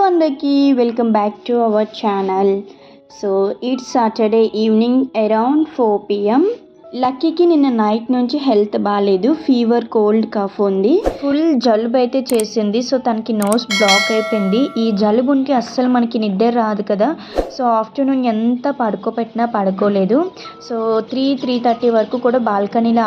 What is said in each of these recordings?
Hello అందరికీ welcome back to our channel. So it's Saturday evening around 4 PM. లక్కీకి నిన్న night నుంచి health బాగాలేదు, fever, cold, cough ఉంది. Full జలుబు అయితే చేసింది. సో తనకి నోస్ బ్లాక్ అయిపోయింది. ఈ జలుబు ఉంటే అస్సలు మనకి నిద్ర రాదు కదా. సో ఆఫ్టర్నూన్ ఎంత పడుకోబెట్టినా పడుకోలేదు. సో 3:30 వరకు కూడా బాల్కనీలో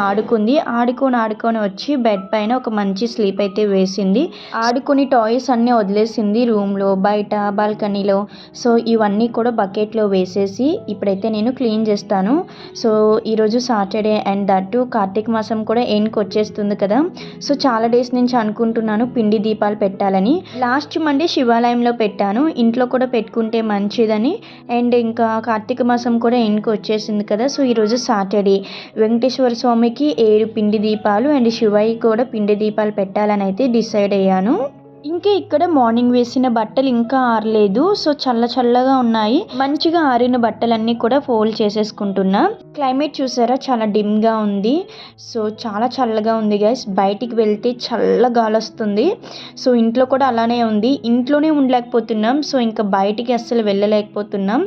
ఆడుకొని వచ్చి బెడ్ పైన ఒక మంచి స్లీప్ అయితే వేసింది. ఆడుకొని టాయ్స్ అన్నీ వదిలేసింది రూమ్లో, బయట, బాల్కనీలో. సో ఇవన్నీ కూడా బకెట్లో వేసేసి ఇప్పుడైతే నేను క్లీన్ చేస్తాను. సో ఈరోజు సాటర్డే అండ్ దట్టు కార్తీక మాసం కూడా ఎండ్కి వచ్చేస్తుంది కదా. సో చాలా డేస్ నుంచి అనుకుంటున్నాను పిండి దీపాలు పెట్టాలని. లాస్ట్ మండే శివాలయంలో పెట్టాను, ఇంట్లో కూడా పెట్టుకుంటే మంచిదని. అండ్ ఇంకా కార్తీక మాసం కూడా ఎండ్కి వచ్చేసింది కదా. సో ఈరోజు సాటర్డే వెంకటేశ్వర స్వామికి 7 పిండి దీపాలు అండ్ శివయ్య కూడా పిండి దీపాలు పెట్టాలని అయితే డిసైడ్ అయ్యాను. ఇంకా ఇక్కడ మార్నింగ్ వేసిన బట్టలు ఇంకా ఆరలేదు. సో చల్లగా ఉన్నాయి. మంచిగా ఆరిన బట్టలన్నీ కూడా ఫోల్డ్ చేసేసుకుంటున్నా. క్లైమేట్ చూసారా, చాలా డిమ్గా ఉంది. సో చాలా చల్లగా ఉంది గైస్. బయటికి వెళ్తే చల్ల గాలి వస్తుంది. సో ఇంట్లో కూడా అలానే ఉంది. ఇంట్లోనే ఉండలేకపోతున్నాం. సో ఇంకా బయటికి అస్సలు వెళ్ళలేకపోతున్నాం.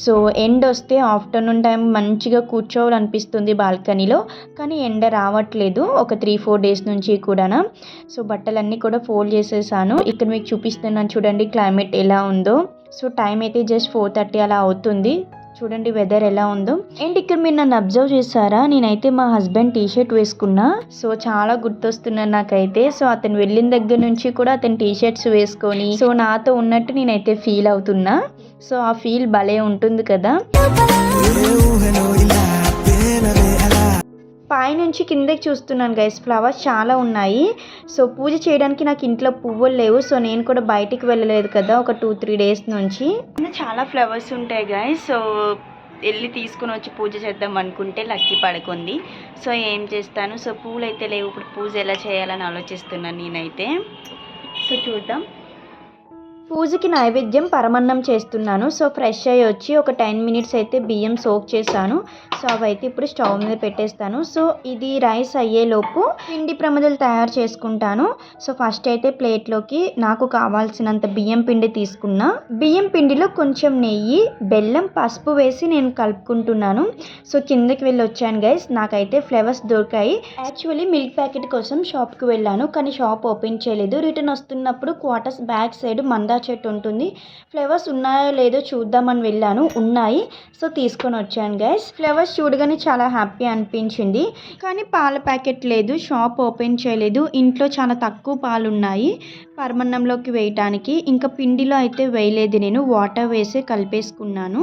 సో ఎండ వస్తే ఆఫ్టర్నూన్ టైం మంచిగా కూర్చోవాలనిపిస్తుంది బాల్కనీలో, కానీ ఎండ రావట్లేదు ఒక 3-4 డేస్ నుంచి కూడా. సో బట్టలన్నీ కూడా ఫోల్డ్ చేసేసాను. ఇక్కడ మీకు చూపిస్తున్నాను చూడండి క్లైమేట్ ఎలా ఉందో. సో టైం అయితే జస్ట్ 4:30 అలా అవుతుంది. చూడండి వెదర్ ఎలా ఉందో. అండ్ ఇక్కడ మీరు నన్ను అబ్జర్వ్ చేశారా, నేనైతే మా హస్బెండ్ టీషర్ట్ వేసుకున్నా. సో చాలా గుర్తొస్తున్నాను నాకైతే. సో అతను వెళ్ళిన దగ్గర నుంచి కూడా అతను టీషర్ట్స్ వేసుకొని సో నాతో ఉన్నట్టు నేనైతే ఫీల్ అవుతున్నా. సో ఆ ఫీల్ భలే ఉంటుంది కదా. పైనుంచి కిందకి చూస్తున్నాను గైస్, ఫ్లవర్స్ చాలా ఉన్నాయి. సో పూజ చేయడానికి నాకు ఇంట్లో పువ్వులు లేవు. సో నేను కూడా బయటికి వెళ్ళలేదు కదా ఒక 2-3 డేస్ నుంచి. చాలా ఫ్లవర్స్ ఉంటాయి గైస్. సో వెళ్ళి తీసుకుని వచ్చి పూజ చేద్దాం అనుకుంటే లక్కీ పడుకుంది. సో ఏం చేస్తాను. సో పూలు అయితే లేవు. ఇప్పుడు పూజ ఎలా చేయాలని ఆలోచిస్తున్నాను నేనైతే. సో చూద్దాం. పూజకి నైవేద్యం పరమన్నం చేస్తున్నాను. సో ఫ్రెష్ అయ్యి వచ్చి ఒక 10 మినిట్స్ అయితే బియ్యం సోక్ చేశాను. సో అవైతే ఇప్పుడు స్టవ్ మీద పెట్టేస్తాను. సో ఇది రైస్ అయ్యేలోపు పిండి ప్రమిదలు తయారు చేసుకుంటాను. సో ఫస్ట్ అయితే ప్లేట్లోకి నాకు కావాల్సినంత బియ్యం పిండి తీసుకున్నా. బియ్యం పిండిలో కొంచెం నెయ్యి, బెల్లం, పసుపు వేసి నేను కలుపుకుంటున్నాను. సో కిందకి వెళ్ళి వచ్చాను గైస్. నాకైతే ఫ్లేవర్స్ దొరికాయి. యాక్చువల్లీ మిల్క్ ప్యాకెట్ కోసం షాప్కి వెళ్ళాను, కానీ షాప్ ఓపెన్ చేయలేదు. రిటర్న్ వస్తున్నప్పుడు క్వార్టర్స్ బ్యాక్ సైడ్ మందా చెట్టు ఉంటుంది. ఫ్లేవర్స్ ఉన్నాయో లేదో చూద్దామని వెళ్ళాను, ఉన్నాయి. సో తీసుకొని వచ్చాను గైస్. ఫ్లేవర్స్ చూడగానే చాలా హ్యాపీ అనిపించింది, కానీ పాల ప్యాకెట్ లేదు, షాప్ ఓపెన్ చేయలేదు. ఇంట్లో చాలా తక్కువ పాలు ఉన్నాయి పరమన్నంలోకి వేయటానికి. ఇంకా పిండిలో అయితే వేయలేదు, నేను వాటర్ వేసి కలిపేసుకున్నాను.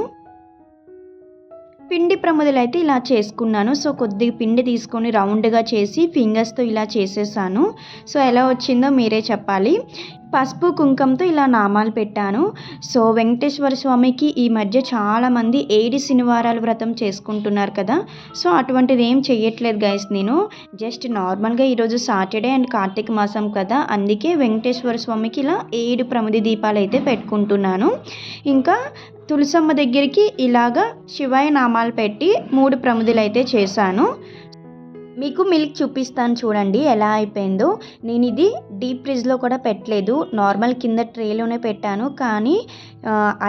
పిండి ప్రమిదలు అయితే ఇలా చేసుకున్నాను. సో కొద్దిగా పిండి తీసుకొని రౌండ్గా చేసి ఫింగర్స్తో ఇలా చేసేసాను. సో ఎలా వచ్చిందో మీరే చెప్పాలి. పసుపు కుంకంతో ఇలా నామాలు పెట్టాను. సో వెంకటేశ్వర స్వామికి ఈ మధ్య చాలామంది 7 శనివారాల వ్రతం చేసుకుంటున్నారు కదా. సో అటువంటిది ఏం చెయ్యట్లేదు గైస్. నేను జస్ట్ నార్మల్గా ఈరోజు సాటర్డే అండ్ కార్తీక మాసం కదా, అందుకే వెంకటేశ్వర స్వామికి ఇలా 7 ప్రమిది దీపాలు అయితే పెట్టుకుంటున్నాను. ఇంకా తులసమ్మ దగ్గరికి ఇలాగా శివయ్య నామాలు పెట్టి 3 ప్రమిదలు అయితే చేశాను. మీకు మిల్క్ చూపిస్తాను చూడండి ఎలా అయిపోయిందో. నేను ఇది డీప్ ఫ్రిడ్జ్లో కూడా పెట్టలేదు, నార్మల్ కింద ట్రేలోనే పెట్టాను, కానీ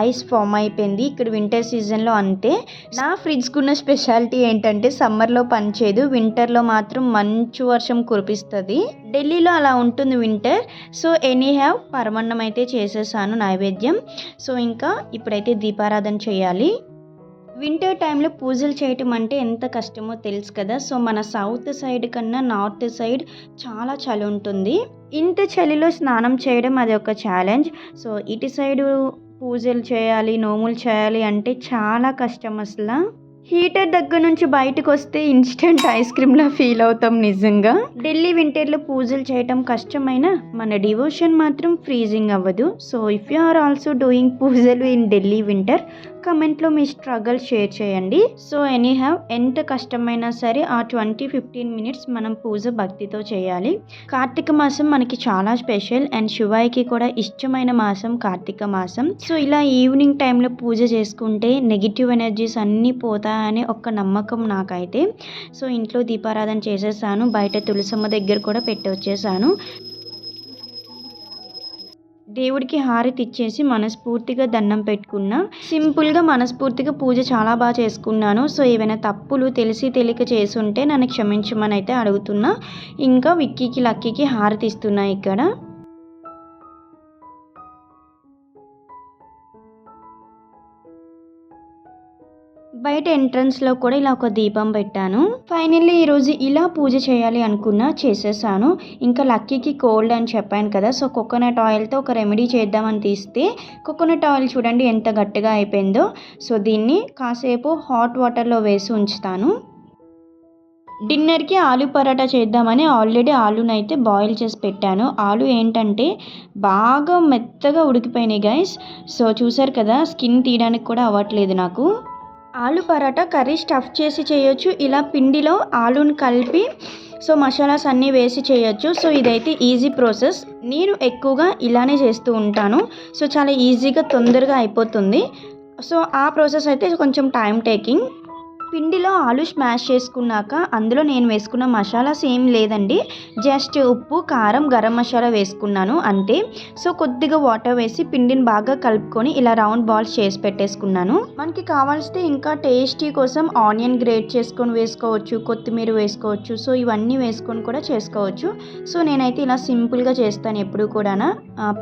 ఐస్ ఫామ్ అయిపోయింది. ఇక్కడ వింటర్ సీజన్లో అంతే. నా ఫ్రిడ్జ్కి ఉన్న స్పెషాలిటీ ఏంటంటే సమ్మర్లో పనిచేయదు, వింటర్లో మాత్రం మంచు వర్షం కురిపిస్తుంది. ఢిల్లీలో అలా ఉంటుంది వింటర్. సో ఎనీ హ్యావ్ పరమన్నం అయితే చేసేసాను నైవేద్యం. సో ఇంకా ఇప్పుడైతే దీపారాధన చేయాలి. వింటర్ టైంలో పూజలు చేయటం అంటే ఎంత కష్టమో తెలుసు కదా. సో మన సౌత్ సైడ్ కన్నా నార్త్ సైడ్ చాలా చలి ఉంటుంది. ఇంత చలిలో స్నానం చేయడం అది ఒక ఛాలెంజ్. సో ఇటు సైడు పూజలు చేయాలి, నోములు చేయాలి అంటే చాలా కష్టం అసలు. హీటర్ దగ్గర నుంచి బయటకు వస్తే ఇన్స్టెంట్ ఐస్ క్రీమ్లా ఫీల్ అవుతాం నిజంగా. ఢిల్లీ వింటర్లో పూజలు చేయటం కష్టమైన మన డివోషన్ మాత్రం ఫ్రీజింగ్ అవ్వదు. So if you are also doing పూజలు ఇన్ ఢిల్లీ వింటర్, కమెంట్లో మీ స్ట్రగల్ షేర్ చేయండి. సో ఎనీ హ్యావ్ ఎంత కష్టమైనా సరే ఆ 20-15 మినిట్స్ మనం పూజ భక్తితో చేయాలి. కార్తీక మాసం మనకి చాలా స్పెషల్ అండ్ శివాయికి కూడా ఇష్టమైన మాసం కార్తీక మాసం. సో ఇలా ఈవినింగ్ టైంలో పూజ చేసుకుంటే నెగిటివ్ ఎనర్జీస్ అన్నీ పోతాయని ఒక నమ్మకం నాకైతే. సో ఇంట్లో దీపారాధన చేసేసాను, బయట తులసమ్మ దగ్గర కూడా పెట్టి వచ్చేసాను. దేవుడికి హారతి ఇచ్చేసి మనస్ఫూర్తిగా దండం పెట్టుకున్నా. సింపుల్గా మనస్ఫూర్తిగా పూజ చాలా బాగా చేసుకున్నాను. సో ఏవైనా తప్పులు తెలిసి తెలియక చేసుంటే నన్ను క్షమించమని అయితే అడుగుతున్నా. ఇంకా విక్కీకి లక్కీకి హారతి ఇస్తున్నా ఇక్కడ. బయట ఎంట్రన్స్లో కూడా ఇలా ఒక దీపం పెట్టాను. ఫైనల్లీ ఈరోజు ఇలా పూజ చేయాలి అనుకున్నా, చేసేసాను. ఇంకా లక్కీకి కోల్డ్ అని చెప్పాను కదా, సో కోకోనట్ ఆయిల్తో ఒక రెమెడీ చేద్దామని తీస్తే కోకోనట్ ఆయిల్ చూడండి ఎంత గట్టిగా అయిపోయిందో. సో దీన్ని కాసేపు హాట్ వాటర్లో వేసి ఉంచుతాను. డిన్నర్కి ఆలు పరాటా చేద్దామని ఆల్రెడీ ఆలునైతే బాయిల్ చేసి పెట్టాను. ఆలు ఏంటంటే బాగా మెత్తగా ఉడికిపోయినాయి గైస్. సో చూసారు కదా, స్కిన్ తీయడానికి కూడా అవ్వట్లేదు నాకు. ఆలు పరాటా కర్రీ స్టఫ్ చేసి చేయొచ్చు, ఇలా పిండిలో ఆలుని కలిపి సో మసాలాస్ అన్నీ వేసి చేయొచ్చు. సో ఇదైతే ఈజీ ప్రాసెస్. నేను ఎక్కువగా ఇలానే చేస్తూ ఉంటాను. సో చాలా ఈజీగా తొందరగా అయిపోతుంది. సో ఆ ప్రాసెస్ అయితే కొంచెం టైం టేకింగ్. పిండిలో ఆలు స్మాష్ చేసుకున్నాక అందులో నేను వేసుకున్న మసాలాస్ ఏం లేదండి, జస్ట్ ఉప్పు, కారం, గరం మసాలా వేసుకున్నాను అంతే. సో కొద్దిగా వాటర్ వేసి పిండిని బాగా కలుపుకొని ఇలా రౌండ్ బాల్స్ చేసి పెట్టేసుకున్నాను. మనకి కావాల్సితే ఇంకా టేస్టీ కోసం ఆనియన్ గ్రేట్ చేసుకొని వేసుకోవచ్చు, కొత్తిమీర వేసుకోవచ్చు. సో ఇవన్నీ వేసుకొని కూడా చేసుకోవచ్చు. సో నేనైతే ఇలా సింపుల్గా చేస్తాను ఎప్పుడు కూడా.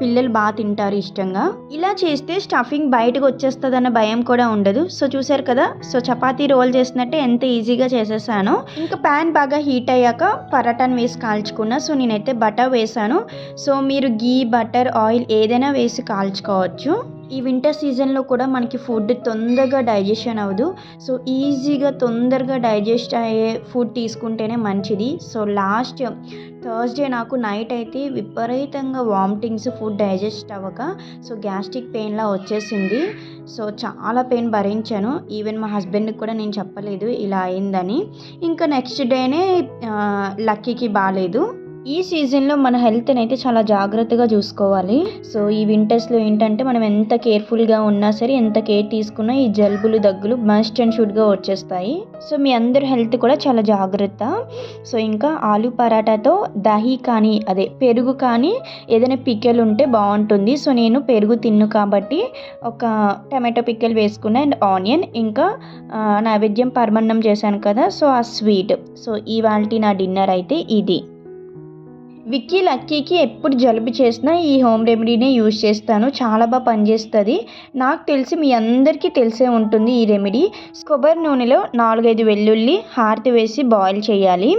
పిల్లలు బాగా తింటారు ఇష్టంగా. ఇలా చేస్తే స్టఫింగ్ బయటకు వచ్చేస్తుందన్న భయం కూడా ఉండదు. సో చూసారు కదా, సో చపాతీ రోల్ చేసినట్టే ఎంత ఈజీగా చేసేసాను. ఇంకా ప్యాన్ బాగా హీట్ అయ్యాక పరాటాను వేసి కాల్చుకున్నా. సో నేనైతే బటర్ వేసాను. సో మీరు గీ, బటర్, ఆయిల్ ఏదైనా వేసి కాల్చుకోవచ్చు. ఈ వింటర్ సీజన్లో కూడా మనకి ఫుడ్ తొందరగా డైజెషన్ అవ్వదు. సో ఈజీగా తొందరగా డైజెస్ట్ అయ్యే ఫుడ్ తీసుకుంటేనే మంచిది. సో లాస్ట్ థర్స్డే నాకు నైట్ అయితే విపరీతంగా వామిటింగ్స్, ఫుడ్ డైజెస్ట్ అవ్వక సో గ్యాస్ట్రిక్ పెయిన్లా వచ్చేసింది. సో చాలా పెయిన్ భరించాను. ఈవెన్ మా హస్బెండ్కి కూడా నేను చెప్పలేదు ఇలా అయిందని. ఇంకా నెక్స్ట్ డేనే లక్కీకి బాగాలేదు. ఈ సీజన్లో మన హెల్త్ని అయితే చాలా జాగ్రత్తగా చూసుకోవాలి. సో ఈ వింటర్స్లో ఏంటంటే మనం ఎంత కేర్ఫుల్గా ఉన్నా సరే, ఎంత కేర్ తీసుకున్నా ఈ జలుబులు, దగ్గులు మస్ట్ అండ్ షుడ్గా వచ్చేస్తాయి. సో మీ అందరి హెల్త్ కూడా చాలా జాగ్రత్త. సో ఇంకా ఆలు పరాటాతో దహి కానీ, అదే పెరుగు కానీ ఏదైనా పికెల్ ఉంటే బాగుంటుంది. సో నేను పెరుగు తిన్ను కాబట్టి ఒక టమాటో పికెల్ వేసుకున్నా అండ్ ఆనియన్, ఇంకా నైవేద్యం పరమన్నం చేశాను కదా, సో ఆ స్వీట్. సో ఇవాల్టి నా డిన్నర్ అయితే ఇది. విక్కీ, లక్కీకి ఎప్పుడు జలుబు చేసినా ఈ హోమ్ రెమెడీనే యూజ్ చేస్తాను. చాలా బాగా పనిచేస్తుంది. నాకు తెలిసి మీ అందరికీ తెలిసే ఉంటుంది ఈ రెమెడీ. కొబ్బరి నూనెలో 4-5 వెల్లుల్లి హారతి వేసి బాయిల్ చేయాలి.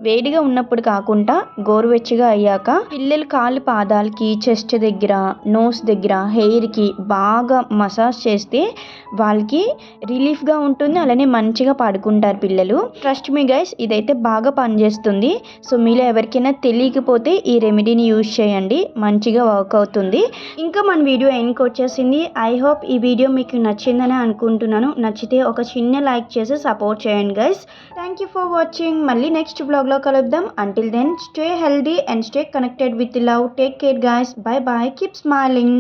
వేడిగా ఉన్నప్పుడు కాకుండా గోరువెచ్చగా అయ్యాక పిల్లల కాళ్ళు, పాదాలకి, చెస్ట్ దగ్గర, నోస్ దగ్గర, హెయిర్కి బాగా మసాజ్ చేస్తే వాళ్ళకి రిలీఫ్గా ఉంటుంది. అలానే మంచిగా పడుకుంటారు పిల్లలు. ట్రస్ట్ మీ గైస్, ఇదైతే బాగా పనిచేస్తుంది. సో మీలో ఎవరికైనా తెలియకపోతే ఈ రెమెడీని యూజ్ చేయండి, మంచిగా వర్క్ అవుతుంది. ఇంకా మన వీడియో ఎండ్కి వచ్చేసింది. ఐ హోప్ ఈ వీడియో మీకు నచ్చిందని అనుకుంటున్నాను. నచ్చితే ఒక చిన్న లైక్ చేసి సపోర్ట్ చేయండి guys. Thank you for watching. మళ్ళీ నెక్స్ట్ బ్లాగ్లో కలుద్దాం. Until then, stay healthy and stay connected with love. Take care guys. Bye bye. Keep smiling.